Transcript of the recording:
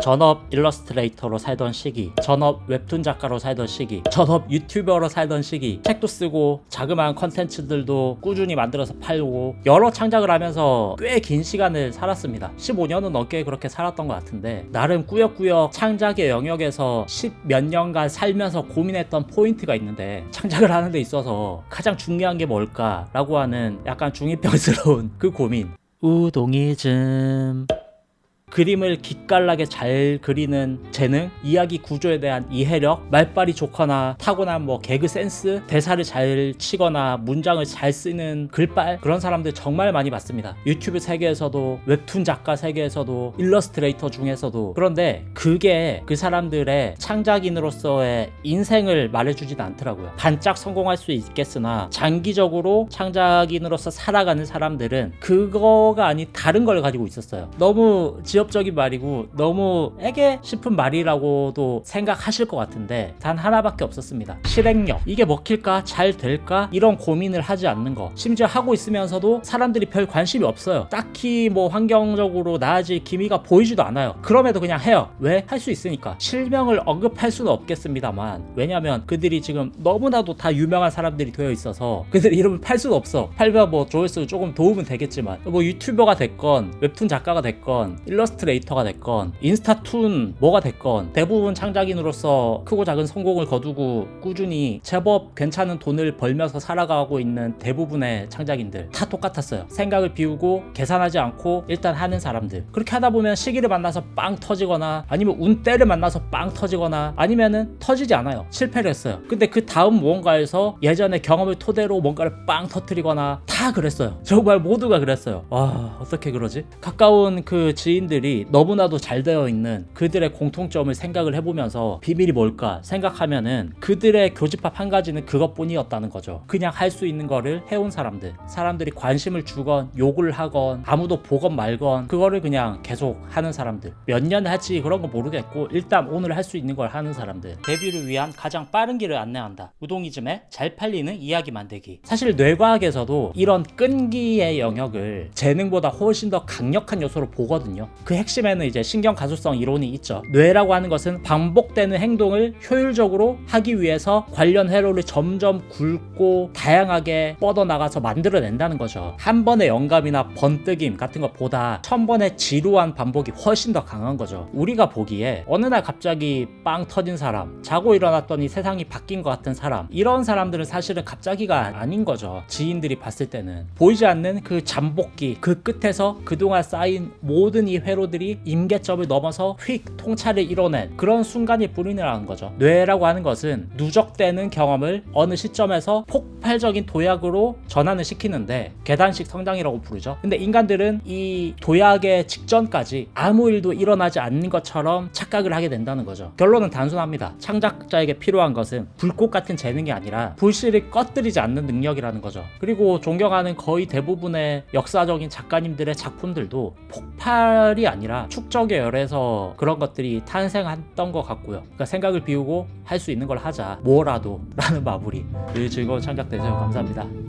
전업 일러스트레이터로 살던 시기, 전업 웹툰 작가로 살던 시기, 전업 유튜버로 살던 시기, 책도 쓰고 자그마한 컨텐츠들도 꾸준히 만들어서 팔고 여러 창작을 하면서 꽤 긴 시간을 살았습니다. 15년은 넘게 그렇게 살았던 것 같은데 나름 꾸역꾸역 창작의 영역에서 10몇 년간 살면서 고민했던 포인트가 있는데, 창작을 하는 데 있어서 가장 중요한 게 뭘까라고 하는 약간 중2병스러운 그 고민. 우동이즘. 그림을 기깔나게 잘 그리는 재능, 이야기 구조에 대한 이해력, 말빨이 좋거나 타고난 개그 센스, 대사를 잘 치거나 문장을 잘 쓰는 글빨, 그런 사람들 정말 많이 봤습니다. 유튜브 세계에서도, 웹툰 작가 세계에서도, 일러스트레이터 중에서도. 그런데 그게 그 사람들의 창작인으로서의 인생을 말해주진 않더라고요. 반짝 성공할 수 있겠으나 장기적으로 창작인으로서 살아가는 사람들은 그거가 아닌 다른 걸 가지고 있었어요. 너무 지엽적인 말이고 너무 애게 싶은 말이라고도 생각하실 것 같은데 단 하나밖에 없었습니다. 실행력. 이게 먹힐까? 잘 될까? 이런 고민을 하지 않는 거. 심지어 하고 있으면서도 사람들이 별 관심이 없어요. 딱히 환경적으로 나아질 기미가 보이지도 않아요. 그럼에도 그냥 해요. 왜? 할 수 있으니까. 실명을 언급할 수는 없겠습니다만, 왜냐면 그들이 지금 너무나도 다 유명한 사람들이 되어 있어서 그들 이름을 팔 수는 없어. 팔면 조회수 조금 도움은 되겠지만 유튜버가 됐건 웹툰 작가가 됐건 일러스트레이터가 됐건 인스타툰 뭐가 됐건 대부분 창작인으로서 크고 작은 성공을 거두고 꾸준히 제법 괜찮은 돈을 벌면서 살아가고 있는 대부분의 창작인들 다 똑같았어요. 생각을 비우고 계산하지 않고 일단 하는 사람들. 그렇게 하다 보면 시기를 만나서 빵 터지거나 아니면 운때를 만나서 빵 터지거나 아니면은 터지지 않아요. 실패를 했어요. 근데 그 다음 무언가에서 예전의 경험을 토대로 뭔가를 빵 터뜨리거나 다 그랬어요. 정말 모두가 그랬어요. 와, 어떻게 그러지? 가까운 그 지인들이 너무나도 잘 되어 있는 그들의 공통점을 생각을 해보면서 비밀이 뭘까 생각하면은 그들의 교집합 한 가지는 그것뿐이었다는 거죠. 그냥 할 수 있는 거를 해온 사람들. 사람들이 관심을 주건 욕을 하건 아무도 보건 말건 그거를 그냥 계속 하는 사람들. 몇 년 할지 그런 거 모르겠고 일단 오늘 할 수 있는 걸 하는 사람들. 데뷔를 위한 가장 빠른 길을 안내한다. 우동이즘의 잘 팔리는 이야기 만들기. 사실 뇌과학에서도 이런 끈기의 영역을 재능보다 훨씬 더 강력한 요소로 보거든요. 그 핵심에는 이제 신경 가소성 이론이 있죠. 뇌라고 하는 것은 반복되는 행동을 효율적으로 하기 위해서 관련 회로를 점점 굵고 다양하게 뻗어나가서 만들어낸다는 거죠. 한 번의 영감이나 번뜩임 같은 것보다 1000번의 지루한 반복이 훨씬 더 강한 거죠. 우리가 보기에 어느 날 갑자기 빵 터진 사람, 자고 일어났더니 세상이 바뀐 것 같은 사람, 이런 사람들은 사실은 갑자기가 아닌 거죠. 지인들이 봤을 때는 보이지 않는 그 잠복기, 그 끝에서 그동안 쌓인 모든 이 회로들이 임계점을 넘어서 휙 통찰을 이뤄낸 그런 순간일 뿐이라는 거죠. 뇌라고 하는 것은 누적되는 경험을 어느 시점에서 폭발적인 도약으로 전환을 시키는데 계단식 성장이라고 부르죠. 근데 인간들은 이 도약의 직전까지 아무 일도 일어나지 않는 것처럼 착각을 하게 된다는 거죠. 결론은 단순합니다. 창작자에게 필요한 것은 불꽃 같은 재능이 아니라 불씨를 꺼뜨리지 않는 능력이라는 거죠. 그리고 존경하는 거의 대부분의 역사적인 작가님들의 작품들도 폭발이 아니라 축적에 열해서 그런 것들이 탄생했던 것 같고요. 그러니까 생각을 비우고 할 수 있는 걸 하자. 뭐라도 라는 마무리. 늘 즐거운 창작 되세요. 감사합니다.